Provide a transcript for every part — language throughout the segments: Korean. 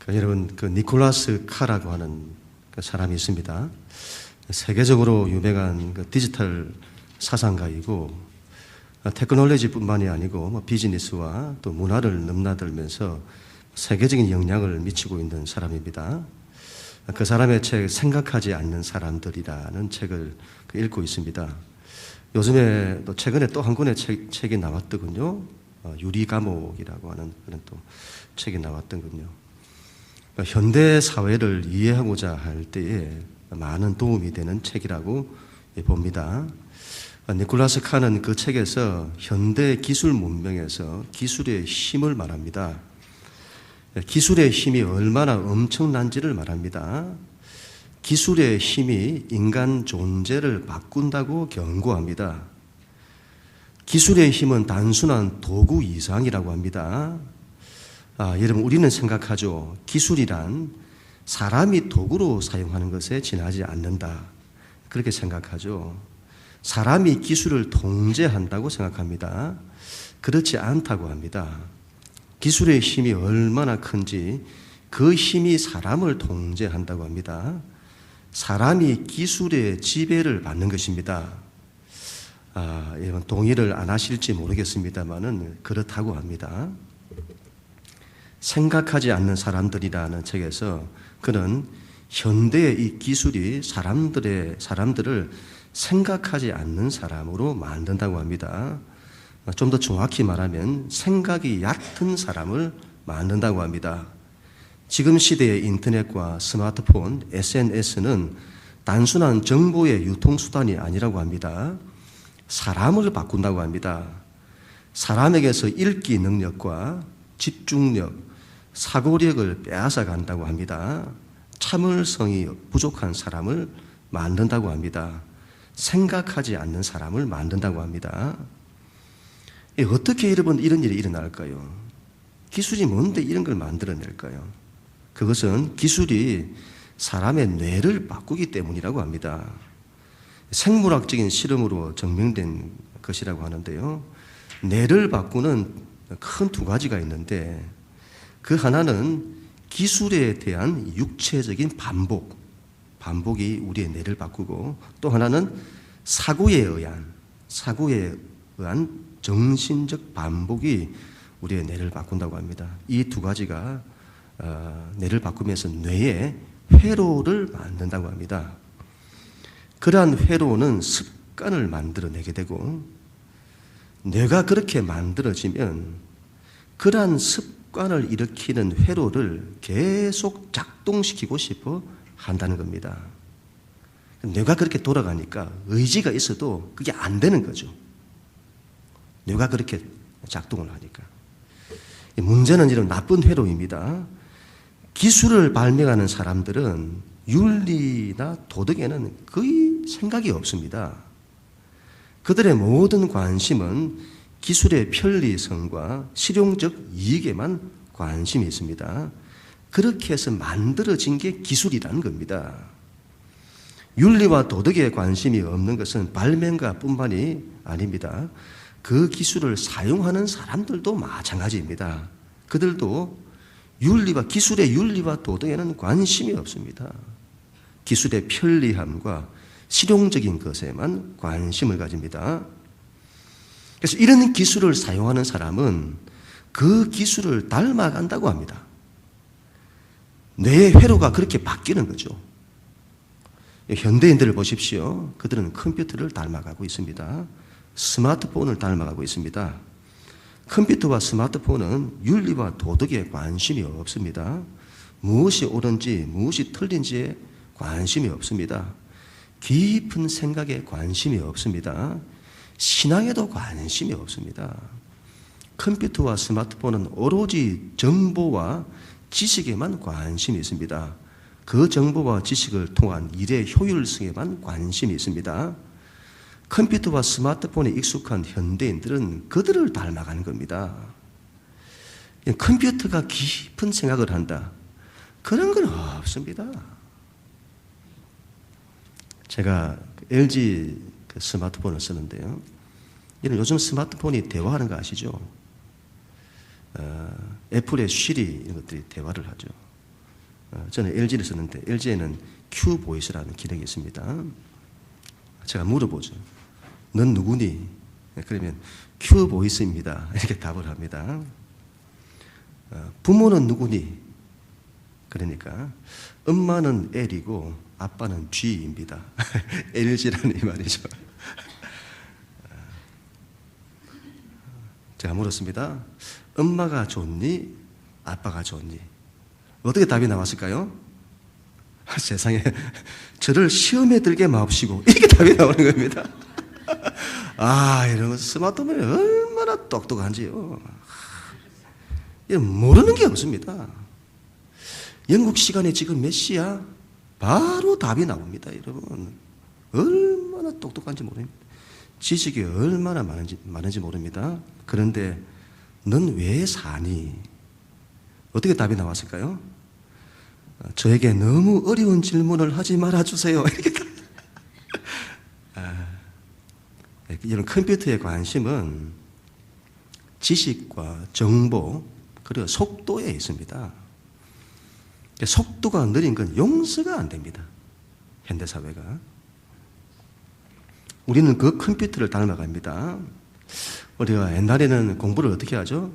여러분, 니콜라스 카라고 하는 사람이 있습니다. 세계적으로 유명한 디지털 사상가이고, 테크놀로지뿐만이 아니고 비즈니스와 또 문화를 넘나들면서 세계적인 영향을 미치고 있는 사람입니다. 그 사람의 책 생각하지 않는 사람들이라는 책을 읽고 있습니다. 요즘에 또 최근에 또 한 권의 책이 나왔더군요. 유리 감옥이라고 하는 그런 또 책이 나왔더군요. 현대 사회를 이해하고자 할 때에 많은 도움이 되는 책이라고 봅니다. 니콜라스 칸은 그 책에서 현대 기술 문명에서 기술의 힘을 말합니다. 기술의 힘이 얼마나 엄청난지를 말합니다. 기술의 힘이 인간 존재를 바꾼다고 경고합니다. 기술의 힘은 단순한 도구 이상이라고 합니다. 여러분, 우리는 생각하죠. 기술이란 사람이 도구로 사용하는 것에 지나지 않는다. 그렇게 생각하죠. 사람이 기술을 통제한다고 생각합니다. 그렇지 않다고 합니다. 기술의 힘이 얼마나 큰지 그 힘이 사람을 통제한다고 합니다. 사람이 기술의 지배를 받는 것입니다. 여러분, 동의를 안 하실지 모르겠습니다만은 그렇다고 합니다. 생각하지 않는 사람들이라는 책에서 그는 현대의 이 기술이 사람들을 생각하지 않는 사람으로 만든다고 합니다. 좀 더 정확히 말하면 생각이 얕은 사람을 만든다고 합니다. 지금 시대의 인터넷과 스마트폰, SNS는 단순한 정보의 유통수단이 아니라고 합니다. 사람을 바꾼다고 합니다. 사람에게서 읽기 능력과 집중력, 사고력을 빼앗아 간다고 합니다. 참을성이 부족한 사람을 만든다고 합니다. 생각하지 않는 사람을 만든다고 합니다. 어떻게 여러분 이런 일이 일어날까요? 기술이 뭔데 이런 걸 만들어낼까요? 그것은 기술이 사람의 뇌를 바꾸기 때문이라고 합니다. 생물학적인 실험으로 증명된 것이라고 하는데요. 뇌를 바꾸는 큰 두 가지가 있는데 그 하나는 기술에 대한 육체적인 반복이 우리의 뇌를 바꾸고, 또 하나는 사고에 의한 정신적 반복이 우리의 뇌를 바꾼다고 합니다. 이 두 가지가 뇌를 바꾸면서 뇌에 회로를 만든다고 합니다. 그러한 회로는 습관을 만들어내게 되고, 뇌가 그렇게 만들어지면 그러한 습관을 일으키는 회로를 계속 작동시키고 싶어 한다는 겁니다. 뇌가 그렇게 돌아가니까 의지가 있어도 그게 안 되는 거죠. 뇌가 그렇게 작동을 하니까. 문제는 이런 나쁜 회로입니다. 기술을 발명하는 사람들은 윤리나 도덕에는 거의 생각이 없습니다. 그들의 모든 관심은 기술의 편리성과 실용적 이익에만 관심이 있습니다. 그렇게 해서 만들어진 게 기술이라는 겁니다. 윤리와 도덕에 관심이 없는 것은 발명가뿐만이 아닙니다. 그 기술을 사용하는 사람들도 마찬가지입니다. 그들도 기술의 윤리와 도덕에는 관심이 없습니다. 기술의 편리함과 실용적인 것에만 관심을 가집니다. 그래서 이런 기술을 사용하는 사람은 그 기술을 닮아간다고 합니다. 뇌의 회로가 그렇게 바뀌는 거죠. 현대인들을 보십시오. 그들은 컴퓨터를 닮아가고 있습니다. 스마트폰을 닮아가고 있습니다. 컴퓨터와 스마트폰은 윤리와 도덕에 관심이 없습니다. 무엇이 옳은지 무엇이 틀린지에 관심이 없습니다. 깊은 생각에 관심이 없습니다. 신앙에도 관심이 없습니다. 컴퓨터와 스마트폰은 오로지 정보와 지식에만 관심이 있습니다. 그 정보와 지식을 통한 일의 효율성에만 관심이 있습니다. 컴퓨터와 스마트폰에 익숙한 현대인들은 그들을 닮아가는 겁니다. 컴퓨터가 깊은 생각을 한다. 그런 건 없습니다. 제가 LG 스마트폰을 쓰는데요. 요즘 스마트폰이 대화하는 거 아시죠? 애플의 시리 이런 것들이 대화를 하죠. 저는 LG를 썼는데 LG에는 큐보이스라는 기능이 있습니다. 제가 물어보죠. 넌 누구니? 그러면 큐보이스입니다. 이렇게 답을 합니다. 부모는 누구니? 그러니까 엄마는 L이고 아빠는 G입니다. LG라는 이 말이죠. 제가 물었습니다. 엄마가 좋니? 아빠가 좋니? 어떻게 답이 나왔을까요? 세상에 저를 시험에 들게 마옵시고 이게 답이 나오는 겁니다. 이런 스마트폰이 얼마나 똑똑한지요. 모르는 게 없습니다. 영국 시간에 지금 몇 시야? 바로 답이 나옵니다, 여러분. 얼마나 똑똑한지 모릅니다. 지식이 얼마나 많은지 모릅니다. 그런데 넌 왜 사니? 어떻게 답이 나왔을까요? 저에게 너무 어려운 질문을 하지 말아주세요. 이런 컴퓨터의 관심은 지식과 정보 그리고 속도에 있습니다. 속도가 느린 건 용서가 안 됩니다. 현대사회가. 우리는 그 컴퓨터를 닮아갑니다. 우리가 옛날에는 공부를 어떻게 하죠?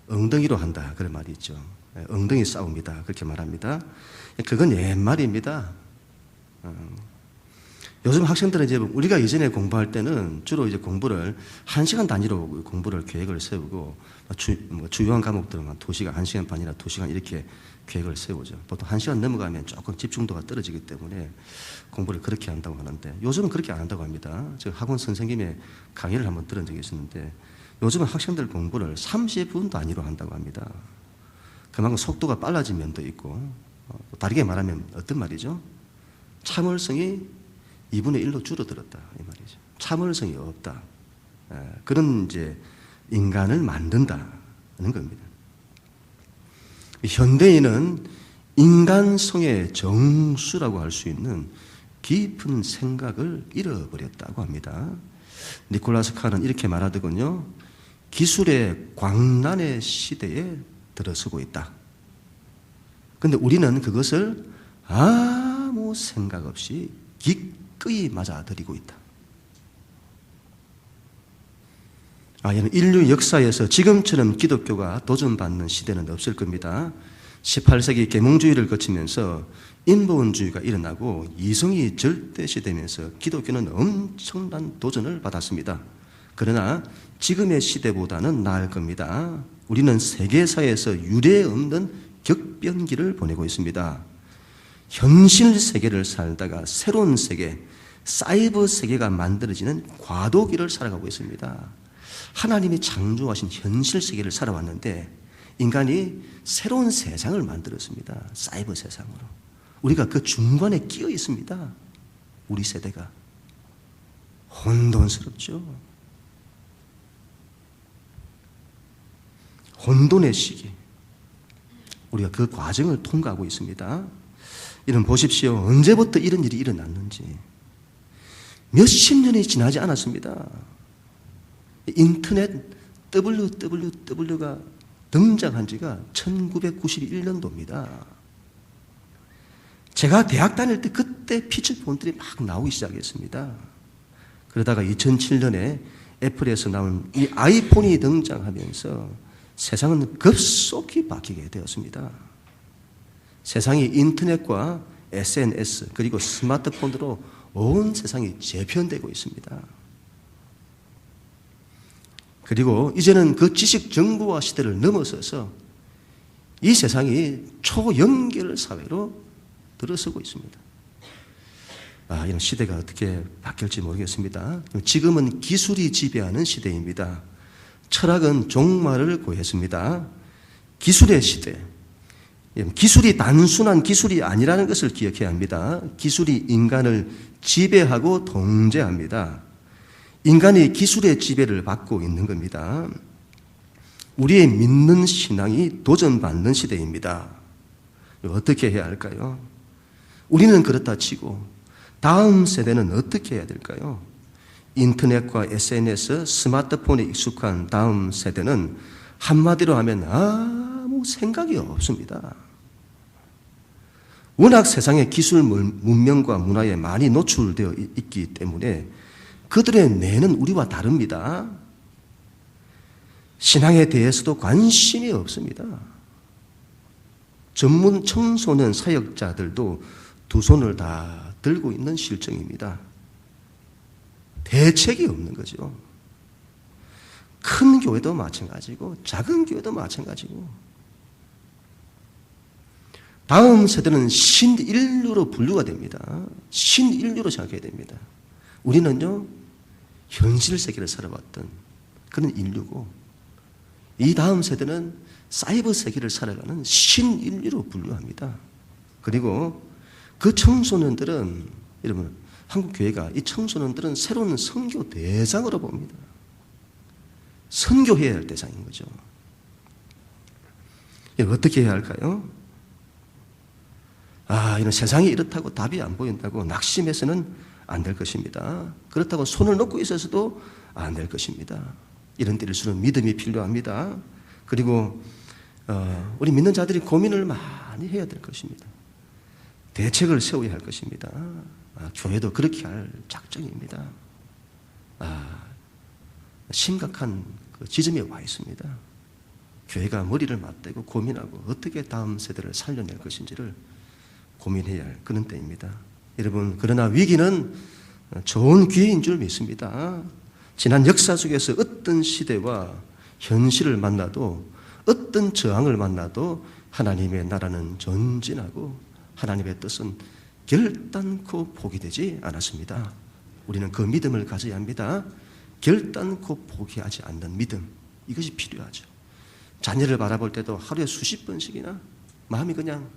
엉덩이로 한다. 그런 말이 있죠. 엉덩이 싸움이다. 그렇게 말합니다. 그건 옛말입니다. 요즘 학생들은 이제 우리가 예전에 공부할 때는 주로 이제 공부를 1시간 단위로 공부를 계획을 세우고 주요한 과목들은 2시간, 1시간 반이나 2시간 이렇게 계획을 세우죠. 보통 1시간 넘어가면 조금 집중도가 떨어지기 때문에 공부를 그렇게 한다고 하는데 요즘은 그렇게 안 한다고 합니다. 제가 학원 선생님의 강의를 한번 들은 적이 있었는데 요즘은 학생들 공부를 30분 단위로 한다고 합니다. 그만큼 속도가 빨라진 면도 있고 다르게 말하면 어떤 말이죠? 참을성이 2분의 1로 줄어들었다 이 말이죠. 참을성이 없다. 그런 이제 인간을 만든다는 겁니다. 현대인은 인간성의 정수라고 할 수 있는 깊은 생각을 잃어버렸다고 합니다. 니콜라스 칸은 이렇게 말하더군요. 기술의 광란의 시대에 들어서고 있다. 그런데 우리는 그것을 아무 생각 없이 기꺼이 맞아들이고 있다. 이는 인류 역사에서 지금처럼 기독교가 도전받는 시대는 없을 겁니다. 18세기 계몽주의를 거치면서 인본주의가 일어나고 이성이 절대시되면서 기독교는 엄청난 도전을 받았습니다. 그러나 지금의 시대보다는 나을 겁니다. 우리는 세계사에서 유례 없는 격변기를 보내고 있습니다. 현실 세계를 살다가 새로운 세계, 사이버 세계가 만들어지는 과도기를 살아가고 있습니다. 하나님이 창조하신 현실 세계를 살아왔는데 인간이 새로운 세상을 만들었습니다. 사이버 세상으로. 우리가 그 중간에 끼어 있습니다. 우리 세대가. 혼돈스럽죠. 혼돈의 시기. 우리가 그 과정을 통과하고 있습니다. 이런 보십시오. 언제부터 이런 일이 일어났는지. 몇십 년이 지나지 않았습니다. 인터넷 WWW가 등장한 지가 1991년도입니다. 제가 대학 다닐 때 그때 피처폰들이 막 나오기 시작했습니다. 그러다가 2007년에 애플에서 나온 이 아이폰이 등장하면서 세상은 급속히 바뀌게 되었습니다. 세상이 인터넷과 SNS 그리고 스마트폰으로 온 세상이 재편되고 있습니다. 그리고 이제는 그 지식 정보화 시대를 넘어서서 이 세상이 초연결 사회로 들어서고 있습니다. 이런 시대가 어떻게 바뀔지 모르겠습니다. 지금은 기술이 지배하는 시대입니다. 철학은 종말을 고했습니다. 기술의 시대. 기술이 단순한 기술이 아니라는 것을 기억해야 합니다. 기술이 인간을 지배하고 통제합니다. 인간이 기술의 지배를 받고 있는 겁니다. 우리의 믿는 신앙이 도전받는 시대입니다. 어떻게 해야 할까요? 우리는 그렇다 치고 다음 세대는 어떻게 해야 될까요? 인터넷과 SNS, 스마트폰에 익숙한 다음 세대는 한마디로 하면 아무 생각이 없습니다. 워낙 세상의 기술 문명과 문화에 많이 노출되어 있기 때문에 그들의 뇌는 우리와 다릅니다. 신앙에 대해서도 관심이 없습니다. 전문 청소년 사역자들도 두 손을 다 들고 있는 실정입니다. 대책이 없는 거죠. 큰 교회도 마찬가지고 작은 교회도 마찬가지고, 다음 세대는 신인류로 분류가 됩니다. 신인류로 생각해야 됩니다. 우리는요, 현실 세계를 살아왔던 그런 인류고, 이 다음 세대는 사이버 세계를 살아가는 신인류로 분류합니다. 그리고 그 청소년들은, 여러분, 한국 교회가 이 청소년들은 새로운 선교 대상으로 봅니다. 선교해야 할 대상인 거죠. 어떻게 해야 할까요? 이런 세상이 이렇다고 답이 안 보인다고 낙심해서는 안 될 것입니다. 그렇다고 손을 놓고 있어서도 안 될 것입니다. 이런 때일수록 믿음이 필요합니다. 그리고 우리 믿는 자들이 고민을 많이 해야 될 것입니다. 대책을 세워야 할 것입니다. 교회도 그렇게 할 작정입니다. 심각한 그 지점에 와 있습니다. 교회가 머리를 맞대고 고민하고 어떻게 다음 세대를 살려낼 것인지를 고민해야 할 그런 때입니다. 여러분, 그러나 위기는 좋은 기회인 줄 믿습니다. 지난 역사 속에서 어떤 시대와 현실을 만나도, 어떤 저항을 만나도 하나님의 나라는 전진하고 하나님의 뜻은 결단코 포기되지 않았습니다. 우리는 그 믿음을 가져야 합니다. 결단코 포기하지 않는 믿음, 이것이 필요하죠. 자녀를 바라볼 때도 하루에 수십 번씩이나 마음이 그냥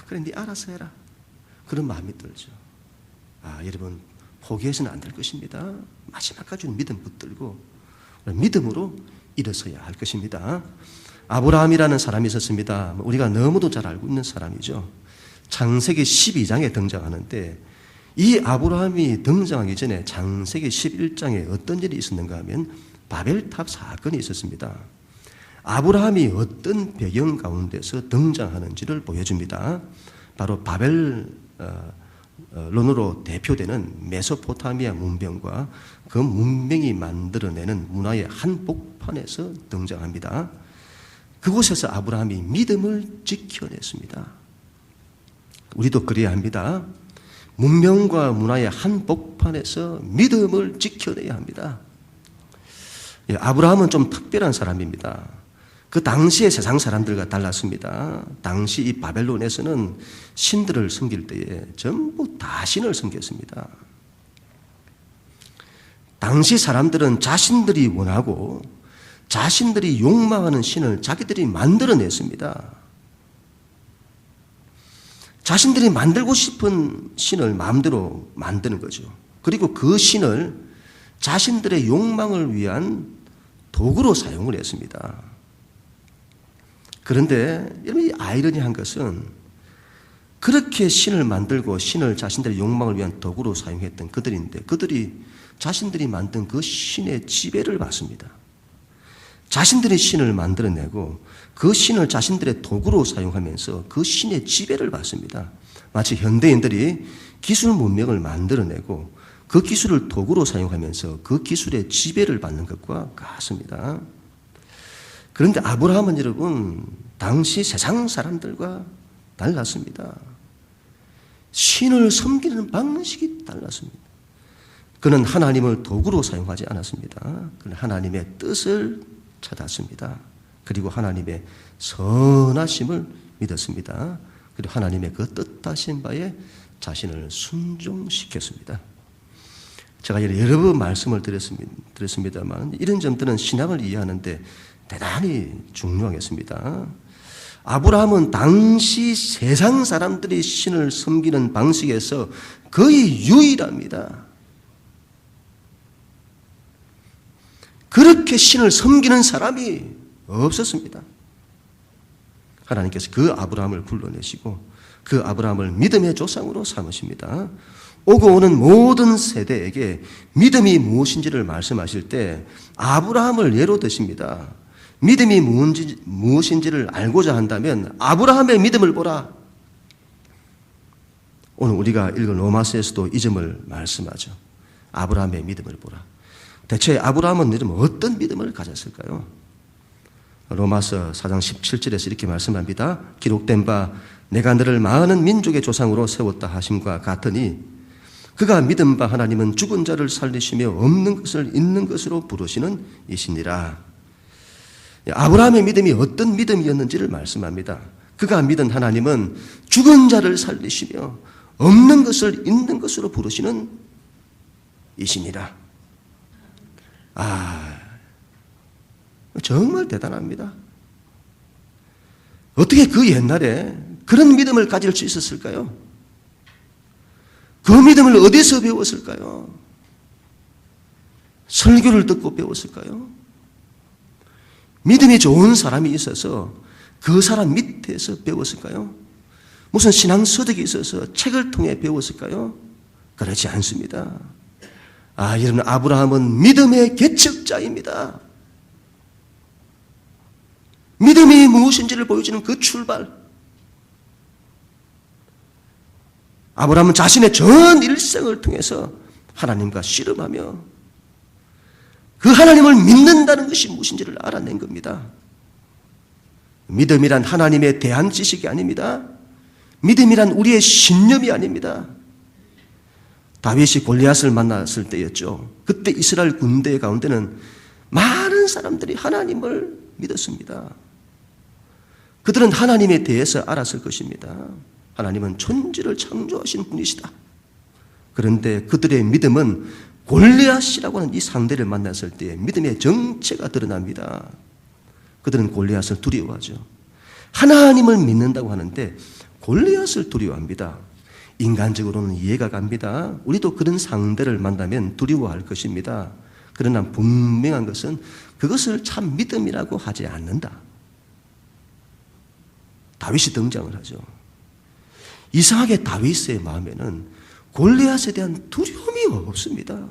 그래 네 알아서 해라, 그런 마음이 들죠. 여러분, 포기해서는 안 될 것입니다. 마지막까지는 믿음 붙들고 믿음으로 일어서야 할 것입니다. 아브라함이라는 사람이 있었습니다. 우리가 너무도 잘 알고 있는 사람이죠. 창세기 12장에 등장하는데, 이 아브라함이 등장하기 전에 창세기 11장에 어떤 일이 있었는가 하면 바벨탑 사건이 있었습니다. 아브라함이 어떤 배경 가운데서 등장하는지를 보여줍니다. 바로 바벨론으로 대표되는 메소포타미아 문명과 그 문명이 만들어내는 문화의 한복판에서 등장합니다. 그곳에서 아브라함이 믿음을 지켜냈습니다. 우리도 그래야 합니다. 문명과 문화의 한복판에서 믿음을 지켜내야 합니다. 아브라함은 좀 특별한 사람입니다. 그 당시의 세상 사람들과 달랐습니다. 당시 이 바벨론에서는 신들을 섬길 때에 전부 다 신을 섬겼습니다. 당시 사람들은 자신들이 원하고 자신들이 욕망하는 신을 자기들이 만들어냈습니다. 자신들이 만들고 싶은 신을 마음대로 만드는 거죠. 그리고 그 신을 자신들의 욕망을 위한 도구로 사용을 했습니다. 그런데 여러분, 이 아이러니한 것은 그렇게 신을 만들고 신을 자신들의 욕망을 위한 도구로 사용했던 그들인데, 그들이 자신들이 만든 그 신의 지배를 받습니다. 자신들이 신을 만들어내고 그 신을 자신들의 도구로 사용하면서 그 신의 지배를 받습니다. 마치 현대인들이 기술 문명을 만들어내고 그 기술을 도구로 사용하면서 그 기술의 지배를 받는 것과 같습니다. 그런데 아브라함은 여러분, 당시 세상 사람들과 달랐습니다. 신을 섬기는 방식이 달랐습니다. 그는 하나님을 도구로 사용하지 않았습니다. 그는 하나님의 뜻을 찾았습니다. 그리고 하나님의 선하심을 믿었습니다. 그리고 하나님의 그 뜻하신 바에 자신을 순종시켰습니다. 제가 여러 번 말씀을 드렸습니다만 이런 점들은 신앙을 이해하는데 대단히 중요하겠습니다. 아브라함은 당시 세상 사람들이 신을 섬기는 방식에서 거의 유일합니다. 그렇게 신을 섬기는 사람이 없었습니다. 하나님께서 그 아브라함을 불러내시고 그 아브라함을 믿음의 조상으로 삼으십니다. 오고 오는 모든 세대에게 믿음이 무엇인지를 말씀하실 때 아브라함을 예로 드십니다. 믿음이 무엇인지를 알고자 한다면 아브라함의 믿음을 보라. 오늘 우리가 읽은 로마서에서도 이 점을 말씀하죠. 아브라함의 믿음을 보라. 대체 아브라함은 이러면 어떤 믿음을 가졌을까요? 로마서 4장 17절에서 이렇게 말씀합니다. 기록된 바 내가 너를 많은 민족의 조상으로 세웠다 하심과 같으니 그가 믿은 바 하나님은 죽은 자를 살리시며 없는 것을 있는 것으로 부르시는 이시니라. 아브라함의 믿음이 어떤 믿음이었는지를 말씀합니다. 그가 믿은 하나님은 죽은 자를 살리시며 없는 것을 있는 것으로 부르시는 이시니라. 정말 대단합니다. 어떻게 그 옛날에 그런 믿음을 가질 수 있었을까요? 그 믿음을 어디서 배웠을까요? 설교를 듣고 배웠을까요? 믿음이 좋은 사람이 있어서 그 사람 밑에서 배웠을까요? 무슨 신앙서적이 있어서 책을 통해 배웠을까요? 그렇지 않습니다. 여러분, 아브라함은 믿음의 개척자입니다. 믿음이 무엇인지를 보여주는 그 출발. 아브라함은 자신의 전 일생을 통해서 하나님과 씨름하며 그 하나님을 믿는다는 것이 무엇인지를 알아낸 겁니다. 믿음이란 하나님에 대한 지식이 아닙니다. 믿음이란 우리의 신념이 아닙니다. 다윗이 골리앗을 만났을 때였죠. 그때 이스라엘 군대 가운데는 많은 사람들이 하나님을 믿었습니다. 그들은 하나님에 대해서 알았을 것입니다. 하나님은 천지를 창조하신 분이시다. 그런데 그들의 믿음은 골리앗이라고 하는 이 상대를 만났을 때 믿음의 정체가 드러납니다. 그들은 골리앗을 두려워하죠. 하나님을 믿는다고 하는데 골리앗을 두려워합니다. 인간적으로는 이해가 갑니다. 우리도 그런 상대를 만나면 두려워할 것입니다. 그러나 분명한 것은 그것을 참 믿음이라고 하지 않는다. 다윗이 등장을 하죠. 이상하게 다윗의 마음에는 골리앗에 대한 두려움이 없습니다.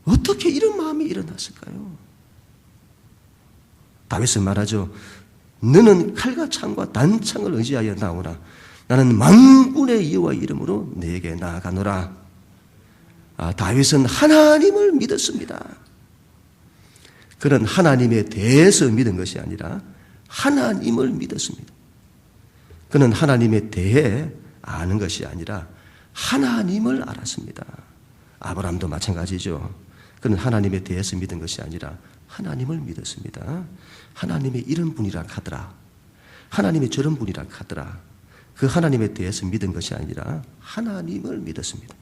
어떻게 이런 마음이 일어났을까요? 다윗은 말하죠. 너는 칼과 창과 단창을 의지하여 나오라. 나는 만군의 여호와 이름으로 네게 나아가노라. 다윗은 하나님을 믿었습니다. 그는 하나님에 대해서 믿은 것이 아니라 하나님을 믿었습니다. 그는 하나님에 대해 아는 것이 아니라 하나님을 알았습니다. 아브라함도 마찬가지죠. 그는 하나님에 대해서 믿은 것이 아니라 하나님을 믿었습니다. 하나님의 이런 분이라 하더라. 하나님의 저런 분이라 하더라. 그 하나님에 대해서 믿은 것이 아니라 하나님을 믿었습니다.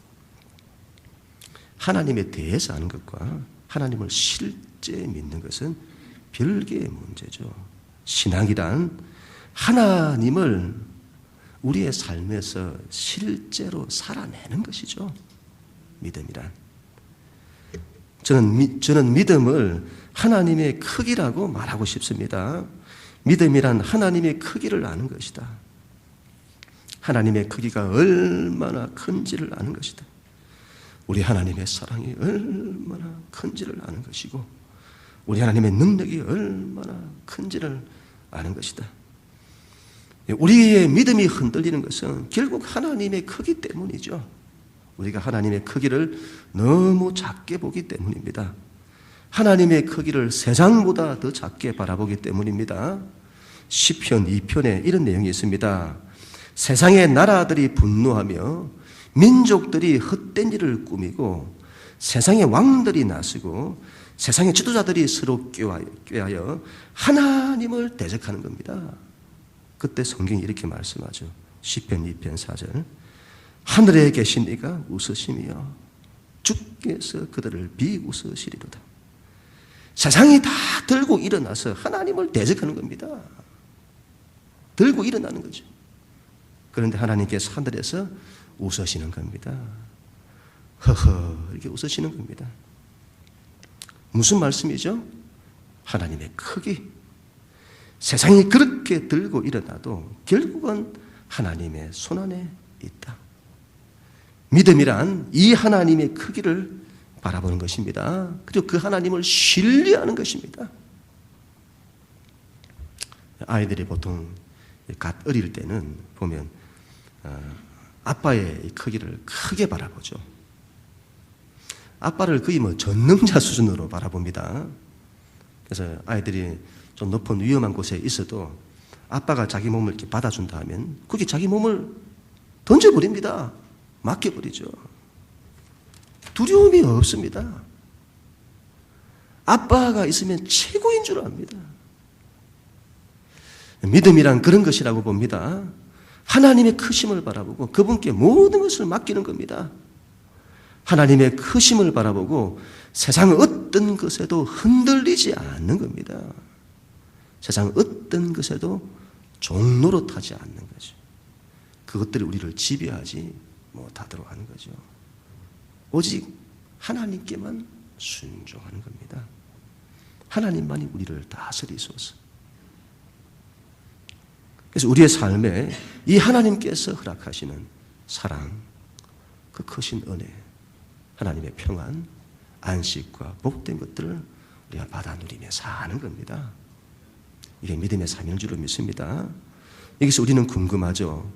하나님에 대해서 아는 것과 하나님을 실제 믿는 것은 별개의 문제죠. 신앙이란 하나님을 우리의 삶에서 실제로 살아내는 것이죠. 믿음이란. 저는 믿음을 하나님의 크기라고 말하고 싶습니다. 믿음이란 하나님의 크기를 아는 것이다. 하나님의 크기가 얼마나 큰지를 아는 것이다. 우리 하나님의 사랑이 얼마나 큰지를 아는 것이고 우리 하나님의 능력이 얼마나 큰지를 아는 것이다. 우리의 믿음이 흔들리는 것은 결국 하나님의 크기 때문이죠. 우리가 하나님의 크기를 너무 작게 보기 때문입니다. 하나님의 크기를 세상보다 더 작게 바라보기 때문입니다. 시편 2편에 이런 내용이 있습니다. 세상의 나라들이 분노하며 민족들이 헛된 일을 꾸미고 세상의 왕들이 나서고 세상의 지도자들이 서로 꾀하여 하나님을 대적하는 겁니다. 그때 성경이 이렇게 말씀하죠. 시편 2편 4절. 하늘에 계신 이가 웃으시며 주께서 그들을 비웃으시리로다. 세상이 다 들고 일어나서 하나님을 대적하는 겁니다. 들고 일어나는 거죠. 그런데 하나님께서 하늘에서 웃으시는 겁니다. 허허 이렇게 웃으시는 겁니다. 무슨 말씀이죠? 하나님의 크기. 세상이 그렇게 들고 일어나도 결국은 하나님의 손안에 있다. 믿음이란 이 하나님의 크기를 바라보는 것입니다. 그리고 그 하나님을 신뢰하는 것입니다. 아이들이 보통 갓 어릴 때는 보면 아빠의 크기를 크게 바라보죠. 아빠를 거의 전능자 수준으로 바라봅니다. 그래서 아이들이 좀 높은 위험한 곳에 있어도 아빠가 자기 몸을 이렇게 받아준다 하면 그게 자기 몸을 던져버립니다. 맡겨버리죠. 두려움이 없습니다. 아빠가 있으면 최고인 줄 압니다. 믿음이란 그런 것이라고 봅니다. 하나님의 크심을 바라보고 그분께 모든 것을 맡기는 겁니다. 하나님의 크심을 바라보고 세상 어떤 것에도 흔들리지 않는 겁니다. 세상 어떤 것에도 종노릇하지 않는 거죠. 그것들이 우리를 지배하지 못하도록 하는 거죠. 오직 하나님께만 순종하는 겁니다. 하나님만이 우리를 다스리소서. 그래서 우리의 삶에 이 하나님께서 허락하시는 사랑, 그 크신 은혜, 하나님의 평안, 안식과 복된 것들을 우리가 받아 누리며 사는 겁니다. 이게 믿음의 삶인 줄로 믿습니다. 여기서 우리는 궁금하죠.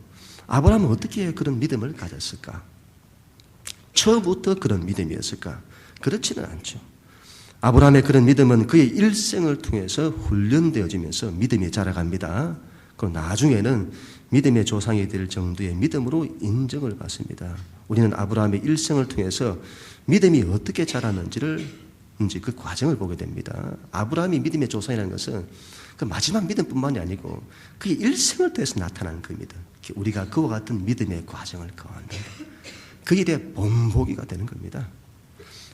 아브라함은 어떻게 그런 믿음을 가졌을까? 처음부터 그런 믿음이었을까? 그렇지는 않죠. 아브라함의 그런 믿음은 그의 일생을 통해서 훈련되어지면서 믿음이 자라갑니다. 그리고 나중에는 믿음의 조상이 될 정도의 믿음으로 인정을 받습니다. 우리는 아브라함의 일생을 통해서 믿음이 어떻게 자라는지를 그 과정을 보게 됩니다. 아브라함이 믿음의 조상이라는 것은 그 마지막 믿음뿐만이 아니고 그의 일생을 통해서 나타나는 그 믿음. 우리가 그와 같은 믿음의 과정을 거하는 그 일의 본보기가 되는 겁니다.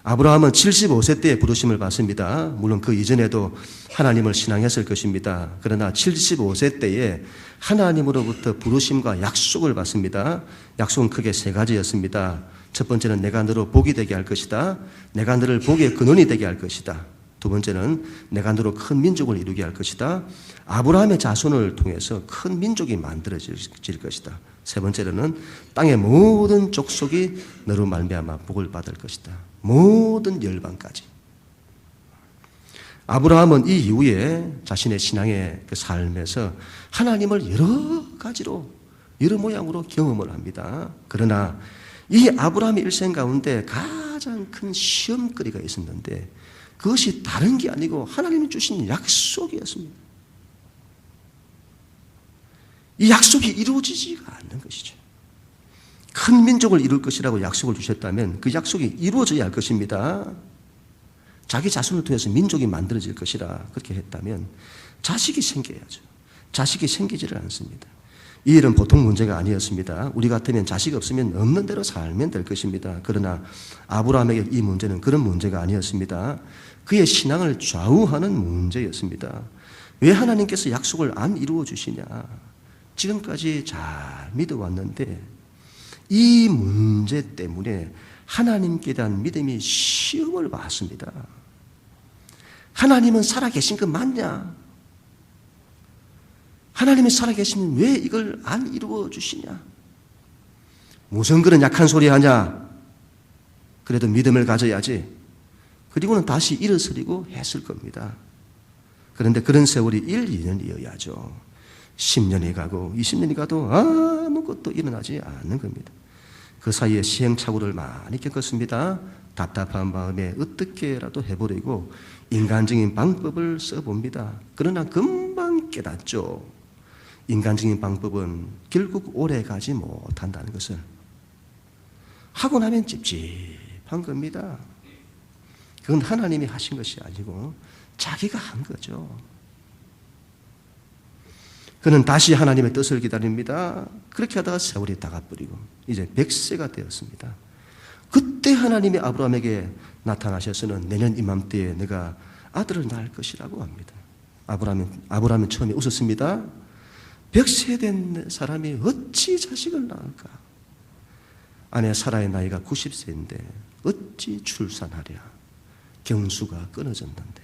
아브라함은 75세 때에 부르심을 받습니다. 물론 그 이전에도 하나님을 신앙했을 것입니다. 그러나 75세 때에 하나님으로부터 부르심과 약속을 받습니다. 약속은 크게 세 가지였습니다. 첫 번째는 내가 너로 복이 되게 할 것이다. 내가 너를 복의 근원이 되게 할 것이다. 두 번째는 내가 너로 큰 민족을 이루게 할 것이다. 아브라함의 자손을 통해서 큰 민족이 만들어질 것이다. 세 번째로는 땅의 모든 족속이 너로 말미암아 복을 받을 것이다. 모든 열방까지. 아브라함은 이 이후에 자신의 신앙의 그 삶에서 하나님을 여러 가지로 여러 모양으로 경험을 합니다. 그러나 이 아브라함의 일생 가운데 가장 큰 시험거리가 있었는데 그것이 다른 게 아니고 하나님이 주신 약속이었습니다. 이 약속이 이루어지지가 않는 것이죠. 큰 민족을 이룰 것이라고 약속을 주셨다면 그 약속이 이루어져야 할 것입니다. 자기 자손을 통해서 민족이 만들어질 것이라 그렇게 했다면 자식이 생겨야죠. 자식이 생기지를 않습니다. 이 일은 보통 문제가 아니었습니다. 우리 같으면 자식 없으면 없는 대로 살면 될 것입니다. 그러나 아브라함에게 이 문제는 그런 문제가 아니었습니다. 그의 신앙을 좌우하는 문제였습니다. 왜 하나님께서 약속을 안 이루어 주시냐? 지금까지 잘 믿어왔는데 이 문제 때문에 하나님께 대한 믿음이 시험을 받습니다. 하나님은 살아계신 것 맞냐? 하나님이 살아계시면 왜 이걸 안 이루어 주시냐? 무슨 그런 약한 소리 하냐? 그래도 믿음을 가져야지. 그리고는 다시 일어서리고 했을 겁니다. 그런데 그런 세월이 1, 2년이어야죠. 10년이 가고 20년이 가도 아무것도 일어나지 않는 겁니다. 그 사이에 시행착오를 많이 겪었습니다. 답답한 마음에 어떻게라도 해보려고 인간적인 방법을 써봅니다. 그러나 금방 깨닫죠. 인간적인 방법은 결국 오래 가지 못한다는 것을. 하고 나면 찝찝한 겁니다. 그건 하나님이 하신 것이 아니고 자기가 한 거죠. 그는 다시 하나님의 뜻을 기다립니다. 그렇게 하다가 세월이 다가버리고 이제 100세가 되었습니다. 그때 하나님이 아브라함에게 나타나셔서는 내년 이맘때에 내가 아들을 낳을 것이라고 합니다. 아브라함은 처음에 웃었습니다. 100세 된 사람이 어찌 자식을 낳을까? 아내 사라의 나이가 90세인데 어찌 출산하랴? 경수가 끊어졌는데.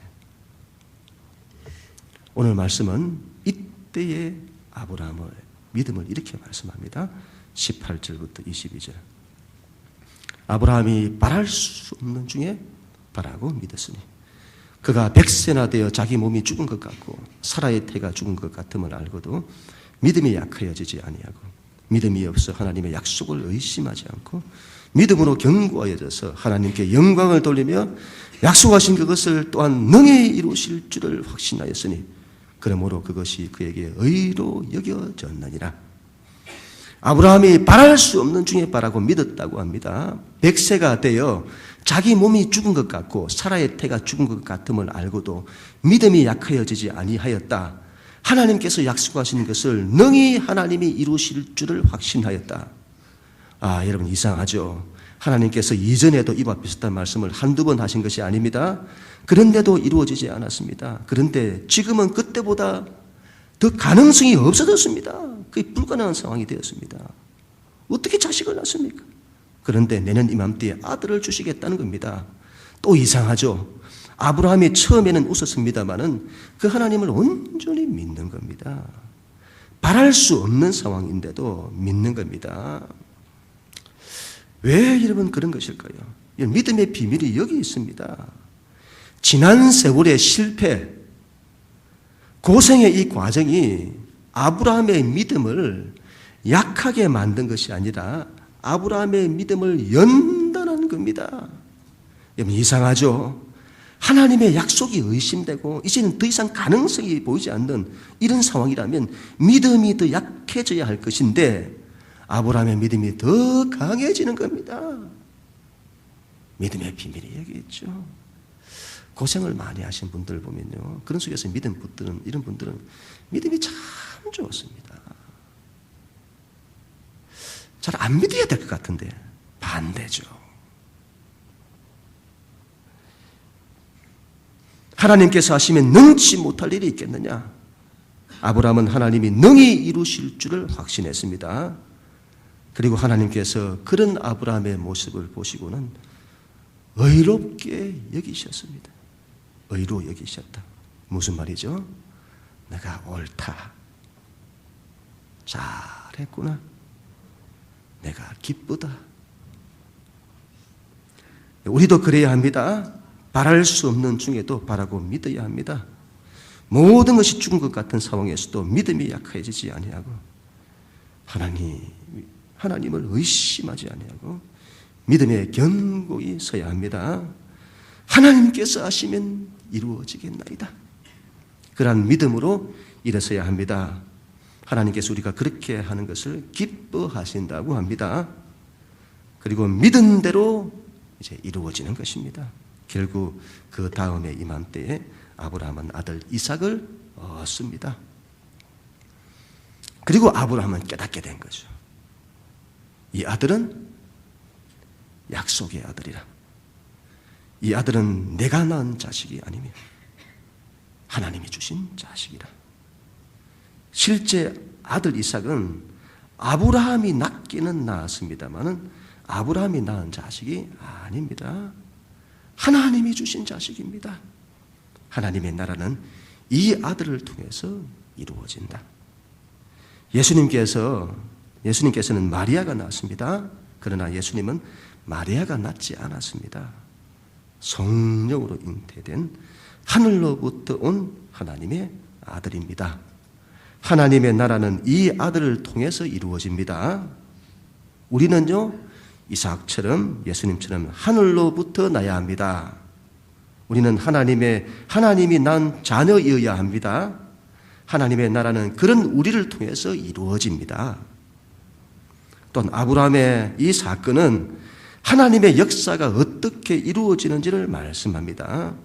오늘 말씀은 이때의 아브라함의 믿음을 이렇게 말씀합니다. 18절부터 22절. 아브라함이 바랄 수 없는 중에 바라고 믿었으니 그가 100세나 되어 자기 몸이 죽은 것 같고 사라의 태가 죽은 것 같음을 알고도 믿음이 약하여지지 아니하고 믿음이 없어 하나님의 약속을 의심하지 않고 믿음으로 견고하여져서 하나님께 영광을 돌리며 약속하신 그것을 또한 능히 이루실 줄을 확신하였으니 그러므로 그것이 그에게 의로 여겨졌느니라. 아브라함이 바랄 수 없는 중에 바라고 믿었다고 합니다. 100세가 되어 자기 몸이 죽은 것 같고 사라의 태가 죽은 것 같음을 알고도 믿음이 약하여지지 아니하였다. 하나님께서 약속하신 것을 능히 하나님이 이루실 줄을 확신하였다. 여러분 이상하죠? 하나님께서 이전에도 이와 비슷한 말씀을 한두 번 하신 것이 아닙니다. 그런데도 이루어지지 않았습니다. 그런데 지금은 그때보다 더 가능성이 없어졌습니다. 그게 불가능한 상황이 되었습니다. 어떻게 자식을 낳습니까? 그런데 내년 이맘때에 아들을 주시겠다는 겁니다. 또 이상하죠? 아브라함이 처음에는 웃었습니다마는 그 하나님을 온전히 믿는 겁니다. 바랄 수 없는 상황인데도 믿는 겁니다. 왜 여러분 그런 것일까요? 믿음의 비밀이 여기 있습니다. 지난 세월의 실패, 고생의 이 과정이 아브라함의 믿음을 약하게 만든 것이 아니라 아브라함의 믿음을 연단한 겁니다. 여러분 이상하죠? 하나님의 약속이 의심되고 이제는 더 이상 가능성이 보이지 않는 이런 상황이라면 믿음이 더 약해져야 할 것인데 아브라함의 믿음이 더 강해지는 겁니다. 믿음의 비밀이 여기 있죠. 고생을 많이 하신 분들 보면요, 그런 속에서 믿음 붙드는 이런 분들은 믿음이 참 좋습니다. 잘 안 믿어야 될 것 같은데 반대죠. 하나님께서 하시면 능치 못할 일이 있겠느냐? 아브라함은 하나님이 능히 이루실 줄을 확신했습니다. 그리고 하나님께서 그런 아브라함의 모습을 보시고는 의롭게 여기셨습니다. 의로 여기셨다. 무슨 말이죠? 내가 옳다. 잘했구나. 내가 기쁘다. 우리도 그래야 합니다. 바랄 수 없는 중에도 바라고 믿어야 합니다. 모든 것이 죽은 것 같은 상황에서도 믿음이 약해지지 아니하고 하나님을 의심하지 아니하고 믿음에 견고히 서야 합니다. 하나님께서 하시면 이루어지겠나이다. 그러한 믿음으로 일어서야 합니다. 하나님께서 우리가 그렇게 하는 것을 기뻐하신다고 합니다. 그리고 믿은 대로 이제 이루어지는 것입니다. 결국 그 다음에 이맘때에 아브라함은 아들 이삭을 얻습니다. 그리고 아브라함은 깨닫게 된 거죠. 이 아들은 약속의 아들이라. 이 아들은 내가 낳은 자식이 아니며 하나님이 주신 자식이라. 실제 아들 이삭은 아브라함이 낳기는 낳았습니다마는 아브라함이 낳은 자식이 아닙니다. 하나님이 주신 자식입니다. 하나님의 나라는 이 아들을 통해서 이루어진다. 예수님께서는 마리아가 낳았습니다. 그러나 예수님은 마리아가 낳지 않았습니다. 성령으로 잉태된 하늘로부터 온 하나님의 아들입니다. 하나님의 나라는 이 아들을 통해서 이루어집니다. 우리는요, 이삭처럼 예수님처럼 하늘로부터 나야 합니다. 우리는 하나님이 낳은 자녀이어야 합니다. 하나님의 나라는 그런 우리를 통해서 이루어집니다. 또한 아브라함의 이 사건은 하나님의 역사가 어떻게 이루어지는지를 말씀합니다.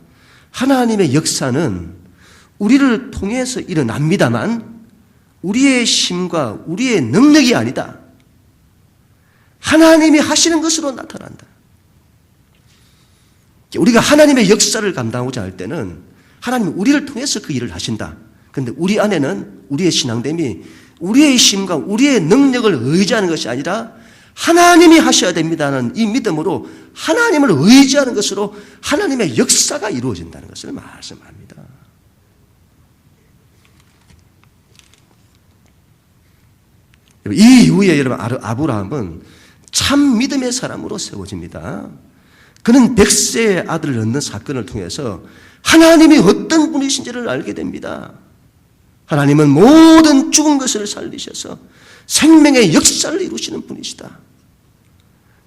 하나님의 역사는 우리를 통해서 일어납니다만 우리의 힘과 우리의 능력이 아니다. 하나님이 하시는 것으로 나타난다. 우리가 하나님의 역사를 감당하고자 할 때는 하나님은 우리를 통해서 그 일을 하신다. 그런데 우리 안에는 우리의 신앙됨이 우리의 힘과 우리의 능력을 의지하는 것이 아니라 하나님이 하셔야 됩니다는 이 믿음으로 하나님을 의지하는 것으로 하나님의 역사가 이루어진다는 것을 말씀합니다. 이 이후에 여러분 아브라함은 참 믿음의 사람으로 세워집니다. 그는 100세의 아들을 얻는 사건을 통해서 하나님이 어떤 분이신지를 알게 됩니다. 하나님은 모든 죽은 것을 살리셔서 생명의 역사를 이루시는 분이시다.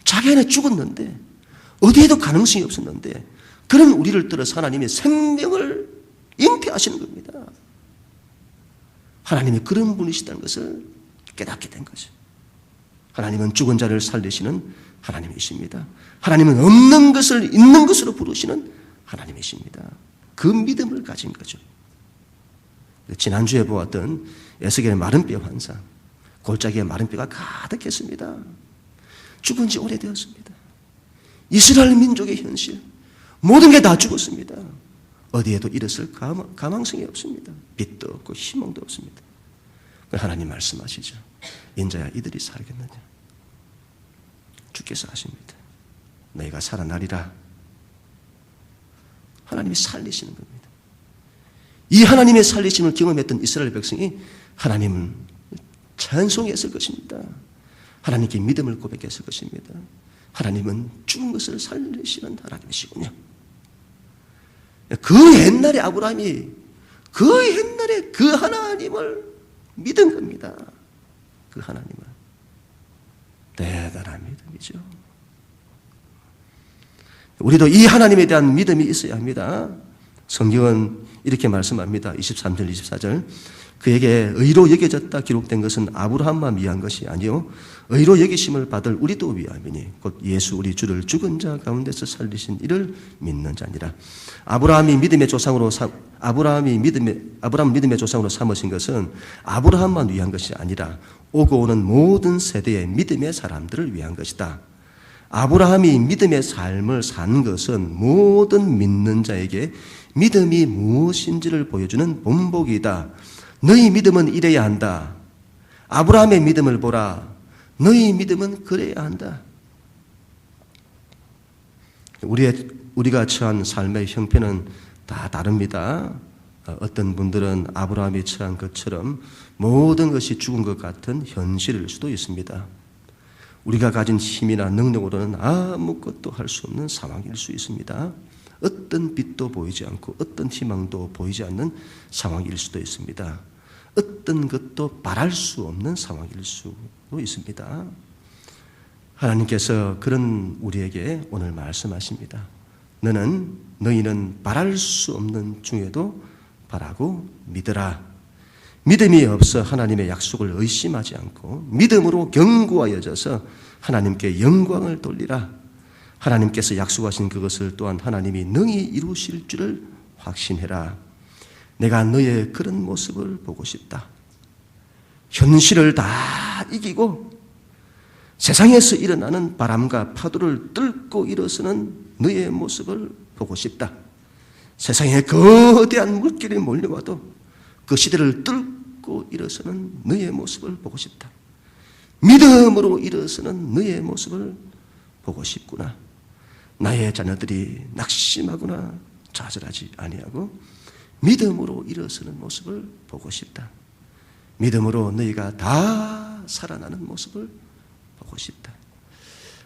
자기 안에 죽었는데 어디에도 가능성이 없었는데 그런 우리를 들어서 하나님이 생명을 잉태하시는 겁니다. 하나님이 그런 분이시다는 것을 깨닫게 된 거죠. 하나님은 죽은 자를 살리시는 하나님이십니다. 하나님은 없는 것을 있는 것으로 부르시는 하나님이십니다. 그 믿음을 가진 거죠. 지난주에 보았던 에스겔의 마른 뼈 환상, 골짜기에 마른 뼈가 가득했습니다. 죽은 지 오래되었습니다. 이스라엘 민족의 현실, 모든 게 다 죽었습니다. 어디에도 일었을 가망성이 없습니다. 빛도 없고 희망도 없습니다. 하나님 말씀하시죠. 인자야 이들이 살겠느냐. 주께서 하십니다. 너희가 살아나리라. 하나님이 살리시는 겁니다. 이 하나님의 살리심을 경험했던 이스라엘 백성이 하나님을 찬송했을 것입니다. 하나님께 믿음을 고백했을 것입니다. 하나님은 죽은 것을 살리시는 하나님이시군요. 그 옛날에 아브라함이 그 옛날에 그 하나님을 믿은 겁니다. 그 하나님을. 대단한 믿음이죠. 우리도 이 하나님에 대한 믿음이 있어야 합니다. 성경은 이렇게 말씀합니다. 23절, 24절. 그에게 의로 여겨졌다 기록된 것은 아브라함만 위한 것이 아니요 의로 여기심을 받을 우리도 위함이니 곧 예수 우리 주를 죽은 자 가운데서 살리신 이를 믿는 자니라. 아브라함 믿음의 조상으로 삼으신 것은 아브라함만 위한 것이 아니라 오고 오는 모든 세대의 믿음의 사람들을 위한 것이다. 아브라함이 믿음의 삶을 산 것은 모든 믿는 자에게 믿음이 무엇인지를 보여주는 본보기이다. 너희 믿음은 이래야 한다. 아브라함의 믿음을 보라. 너희 믿음은 그래야 한다. 우리가 처한 삶의 형편은 다 다릅니다. 어떤 분들은 아브라함이 처한 것처럼 모든 것이 죽은 것 같은 현실일 수도 있습니다. 우리가 가진 힘이나 능력으로는 아무것도 할 수 없는 상황일 수 있습니다. 어떤 빛도 보이지 않고 어떤 희망도 보이지 않는 상황일 수도 있습니다. 어떤 것도 바랄 수 없는 상황일 수도 있습니다. 하나님께서 그런 우리에게 오늘 말씀하십니다. 너희는 바랄 수 없는 중에도 바라고 믿으라. 믿음이 없어 하나님의 약속을 의심하지 않고 믿음으로 견고하여져서 하나님께 영광을 돌리라. 하나님께서 약속하신 그것을 또한 하나님이 능히 이루실 줄을 확신해라. 내가 너의 그런 모습을 보고 싶다. 현실을 다 이기고 세상에서 일어나는 바람과 파도를 뚫고 일어서는 너의 모습을 보고 싶다. 세상에 거대한 물길이 몰려와도 그 시대를 뚫고 일어서는 너의 모습을 보고 싶다. 믿음으로 일어서는 너의 모습을 보고 싶구나. 나의 자녀들이 낙심하거나 좌절하지 아니하고 믿음으로 일어서는 모습을 보고 싶다. 믿음으로 너희가 다 살아나는 모습을 보고 싶다.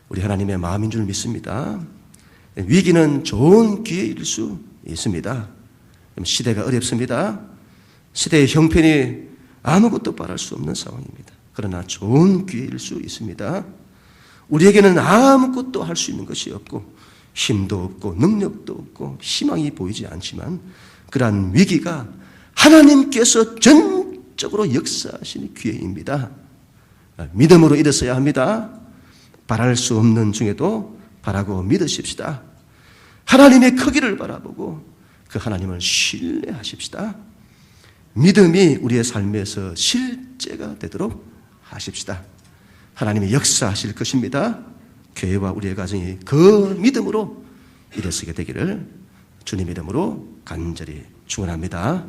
우리 하나님의 마음인 줄 믿습니다. 위기는 좋은 기회일 수 있습니다. 시대가 어렵습니다. 시대의 형편이 아무것도 바랄 수 없는 상황입니다. 그러나 좋은 기회일 수 있습니다. 우리에게는 아무것도 할 수 있는 것이 없고 힘도 없고 능력도 없고 희망이 보이지 않지만 그러한 위기가 하나님께서 전적으로 역사하시는 기회입니다. 믿음으로 일어서야 합니다. 바랄 수 없는 중에도 바라고 믿으십시다. 하나님의 크기를 바라보고 그 하나님을 신뢰하십시다. 믿음이 우리의 삶에서 실제가 되도록 하십시다. 하나님이 역사하실 것입니다. 교회와 우리의 가정이 그 믿음으로 일어서게 되기를 주님 이름으로 간절히 축원합니다.